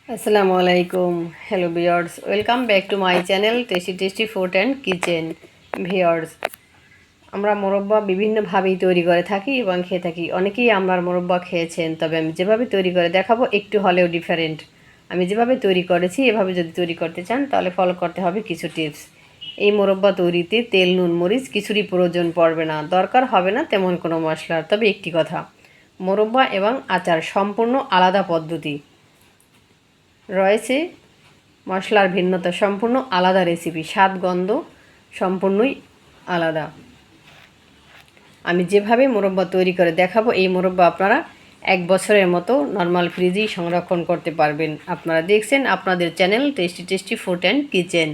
আসসালামু আলাইকুম। Hello viewers, welcome back to my channel tasty tasty food and kitchen. Viewers, আমরা মোরব্বা বিভিন্নভাবেই তৈরি করে থাকি এবং খেয়ে থাকি। অনেকেই আমরা মোরব্বা খেয়েছেন, তবে আমি যেভাবে তৈরি করে দেখাবো একটু হলেও ডিফারেন্ট। আমি যেভাবে তৈরি করেছি এভাবে যদি তৈরি করতে চান তাহলে ফলো করতে হবে কিছু টিপস। এই মোরব্বা তৈরিতে তেল, নুন, মরিচ কিছুরই প্রয়োজন পড়বে না, দরকার হবে না তেমন কোনো মশলার। তবে একটি কথা, মোরব্বা এবং আচার সম্পূর্ণ আলাদা পদ্ধতি রয়েছে। মশলার ভিন্নতা সম্পূর্ণ আলাদা, রেসিপি স্বাদ গন্ধ সম্পূর্ণই আলাদা। আমি যেভাবে মোরব্বা তৈরি করে দেখাবো এই মোরব্বা আপনারা 1 বছরের মতো নর্মাল ফ্রিজেই সংরক্ষণ করতে পারবেন। আপনারা দেখছেন আপনাদের channel tasty tasty food and kitchen.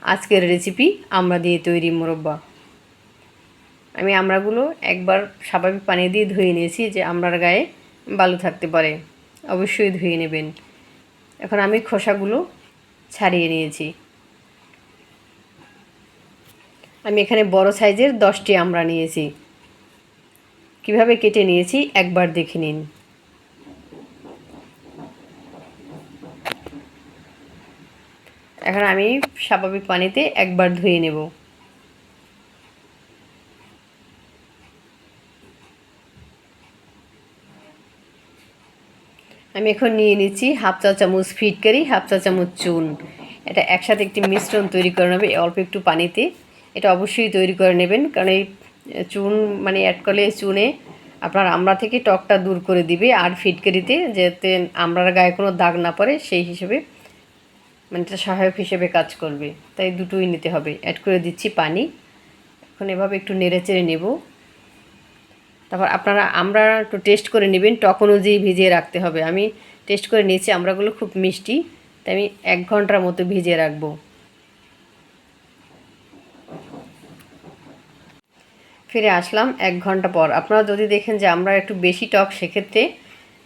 আজকের রেসিপি আমড়া দিয়ে তৈরি মোরব্বা। আমি আমড়াগুলো একবার স্বাভাবিক পানি দিয়ে ধুয়ে নিয়েছি, যে আমড়ার গায়ে বালু থাকতে পারে, অবশ্যই ধুয়ে নেবেন। এখন আমি খোসাগুলো ছাড়িয়ে নিয়েছি। আমি এখানে বড় সাইজের 10টি আমড়া নিয়েছি। কিভাবে কেটে নিয়েছি একবার দেখে নিন। এখন আমি স্বাভাবিক পানিতে একবার ধুয়ে নেব। আমি এখন নিয়ে নিচ্ছি হাফ চা চামচ ফিটকারি, হাফ চা চামচ চুন। এটা একসাথে একটি মিশ্রণ তৈরি করে নেবে অল্প একটু পানিতে। এটা অবশ্যই তৈরি করে নেবেন, কারণ এই চুন অ্যাড করলে চুনে আপনার আমড়া থেকে টকটা দূর করে দিবে, আর ফিটকারিতে যাতে আমড়ার গায়ে কোনো দাগ না পড়ে সেই হিসেবে এটা সহায়ক হিসেবে কাজ করবে। তাই দুটোই নিতে হবে। অ্যাড করে দিচ্ছি পানি। এখন এভাবে একটু নেড়ে চেড়ে নেব। তারপর আপনারা আমরা একটু টেস্ট করে নেবেন, টক অনুযায়ী ভিজিয়ে রাখতে হবে। আমি টেস্ট করে নিয়েছি আমড়াগুলো খুব মিষ্টি, তাই আমি 1 ঘন্টার মতো ভিজিয়ে রাখবো। ফিরে আসলাম 1 ঘন্টা পর। আপনারা যদি দেখেন যে আমরা একটু বেশি টক, সেক্ষেত্রে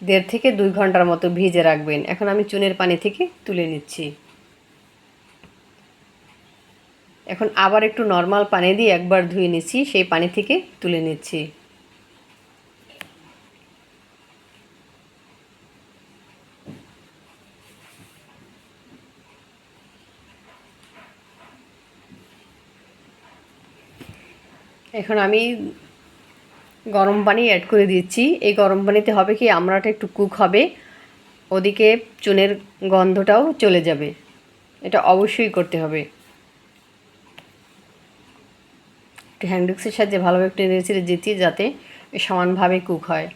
1.5 থেকে 2 ঘন্টার মতো ভিজে রাখবেন। এখন আমি চুনের পানি থেকে তুলে নিচ্ছি। এখন আবার একটু নর্মাল পানি দিয়ে একবার ধুয়ে নিচ্ছি, সেই পানি থেকে তুলে নিচ্ছি। এখন আমি গরম পানি অ্যাড করে দিচ্ছি। এই গরম পানিতে হবে কি, আমড়াটা একটু কুক হবে, ওদিকে চুনের গন্ধটাও চলে যাবে। এটা অবশ্যই করতে হবে। একটু হ্যান্ডউইক্সের সাহায্যে ভালোভাবে একটু নেড়ে চেড়ে দিচ্ছি, যাতে সমানভাবে কুক হয়।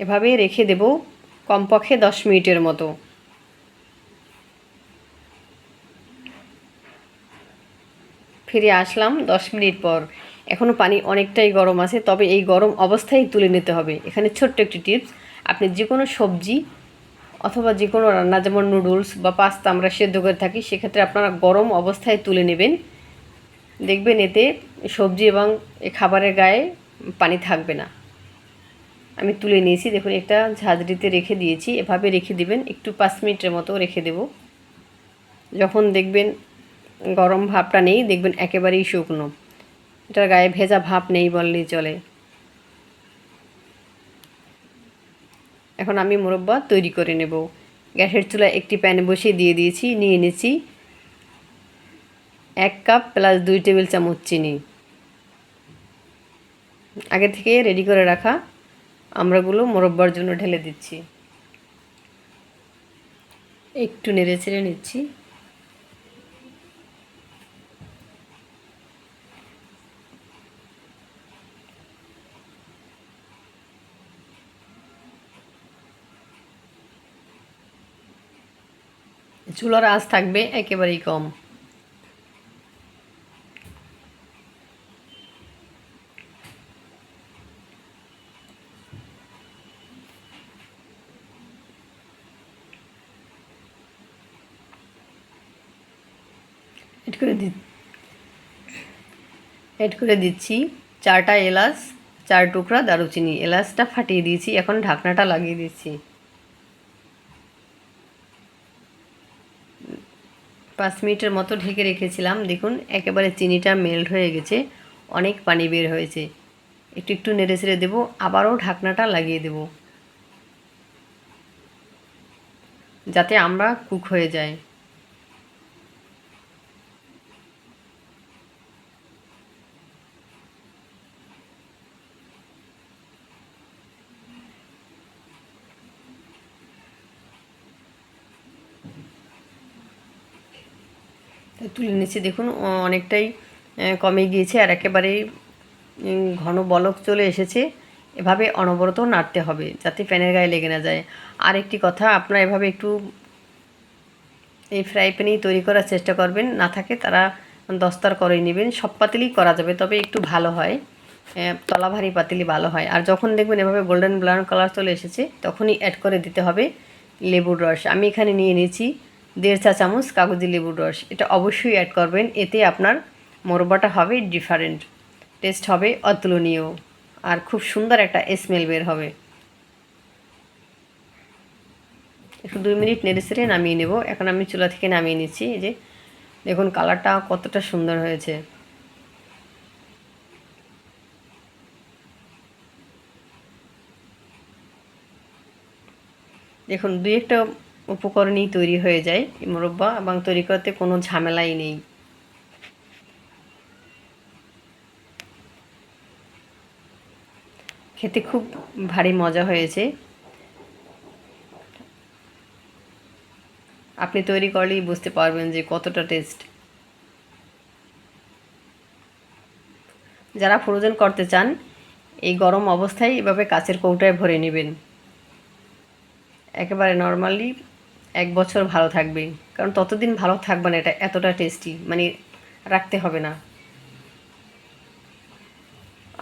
এভাবেই রেখে দেব কমপক্ষে 10 মিনিটের মতো। ফিরে আসলাম 10 মিনিট পর। এখনও পানি অনেকটাই গরম আছে, তবে এই গরম অবস্থায় তুলে নিতে হবে। এখানে ছোট্ট একটি টিপস, আপনি যে কোনো সবজি অথবা যে কোনো রান্না, যেমন নুডলস বা পাস্তা আমরা সেদ্ধ করে থাকি, সেক্ষেত্রে আপনারা গরম অবস্থায় তুলে নেবেন। দেখবেন এতে সবজি এবং খাবারের গায়ে পানি থাকবে না। আমি তুলে নিয়েছি, দেখুন একটা ঝাঁঝরিতে রেখে দিয়েছি। এভাবে রেখে দিবেন, একটু 5 মিনিটের মতো রেখে দেব। যখন দেখবেন গরম ভাবটা নেই, দেখবেন একেবারেই শুকনো, এটার গায়ে ভেজা ভাব নেই বললেই চলে। এখন আমি মোরব্বা তৈরি করে নেব। গ্যাসের চুলায় একটি প্যান বসিয়ে দিয়ে দিয়েছি। নিয়ে নিচ্ছি 1 কাপ প্লাস 2 টেবিল চামচ চিনি। আগে থেকে রেডি করে রাখা আমড়াগুলো মোরব্বার জন্য ঢেলে দিচ্ছি। একটু নেড়ে চেড়ে নিচ্ছি। চুলার আঁচ থাকবে একেবারেই কম। এড করে দিচ্ছি 4টা এলাচ, 4 টুকরা দারুচিনি। এলাচটা ফাটিয়ে দিয়েছি, এখন ঢাকনাটা লাগিয়ে দিচ্ছি। 5 মিনিটের মতো ঢেকে রেখেছিলাম। দেখুন একেবারে চিনিটা মেল্ট হয়ে গেছে, অনেক পানি বের হয়েছে। একটু একটু নেড়ে ছেড়ে দেবো, আবারও ঢাকনাটা লাগিয়ে দেব যাতে আমরা কুক হয়ে যায়। তুলে নিচ্ছি, দেখুন অনেকটাই কমে গিয়েছে আর একেবারেই ঘন বলক চলে এসেছে। এভাবে অনবরত নাড়তে হবে যাতে প্যানের গায়ে লেগে না যায়। আর একটি কথা, আপনারা এভাবে একটু এই ফ্রাই প্যানেই তৈরি করার চেষ্টা করবেন, না থাকে তারা দস্তার করে নেবেন। সব পাতিলেই করা যাবে, তবে একটু ভালো হয়, তলা ভারী পাতিলই ভালো হয়। আর যখন দেখবেন এভাবে গোল্ডেন ব্রাউন কালার চলে এসেছে তখনই অ্যাড করে দিতে হবে লেবুর রস। আমি এখানে নিয়ে নিয়েছি 1.5 চা চামচ কাগজি লেবুর রস। এটা অবশ্যই অ্যাড করবেন, এতে আপনার মোরব্বাটা হবে ডিফারেন্ট, টেস্ট হবে অতুলনীয়, আর খুব সুন্দর একটা স্মেল বের হবে। একটু 2 মিনিট নেড়ে চেড়ে নামিয়ে নেব। এখন আমি চুলা থেকে নামিয়ে নিচ্ছি। এই যে দেখুন কালারটা কতটা সুন্দর হয়েছে। দেখুন 2-একটা উপকরণই তৈরি হয়ে যায় এই মোরব্বা, এবং তৈরি করতে কোনো ঝামেলাই নেই। খেতে খুব ভারী মজা হয়েছে। আপনি তৈরি করলেই বুঝতে পারবেন যে কতটা টেস্ট। যারা ফ্রোজেন করতে চান এই গরম অবস্থায় এভাবে কাচের কৌটায় ভরে নেবেন, একেবারে নর্মালি 1 বছর ভালো থাকবে। কারণ ততদিন ভালো থাকবে না, এটা এতটা টেস্টি, মানে রাখতে হবে না।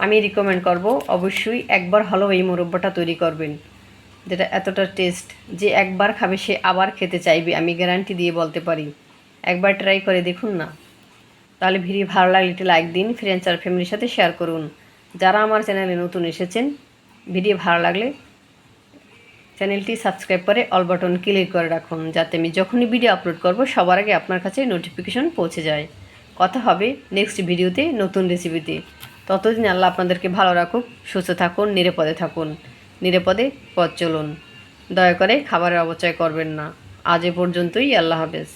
আমি রিকমেন্ড করব অবশ্যই একবার হলেও এই মোরব্বাটা তৈরি করবেন, যেটা এতটা টেস্ট যে একবার খাবে সে আবার খেতে চাইবে, আমি গ্যারান্টি দিয়ে বলতে পারি। একবার ট্রাই করে দেখুন না। তাহলে ভিডিও ভালো লাগলে একটি লাইক দিন, ফ্রেন্ডস আর ফ্যামিলির সাথে শেয়ার করুন। যারা আমার চ্যানেলে নতুন এসেছেন, ভিডিও ভালো লাগলে চ্যানেলটি সাবস্ক্রাইব করে অল বাটন ক্লিক করে রাখুন, যাতে আমি যখনই ভিডিও আপলোড করব সবার আগে আপনার কাছে নোটিফিকেশন পৌঁছে যায়। কথা হবে নেক্সট ভিডিওতে নতুন রেসিপিতে। ততদিন আল্লাহ আপনাদেরকে ভালো রাখুক, সুস্থ থাকুন, নিরাপদে থাকুন, নিরাপদে পথ চলুন। দয়া করে খাবারের অপচয় করবেন না। আজ এ পর্যন্তই, আল্লাহ হাফেজ।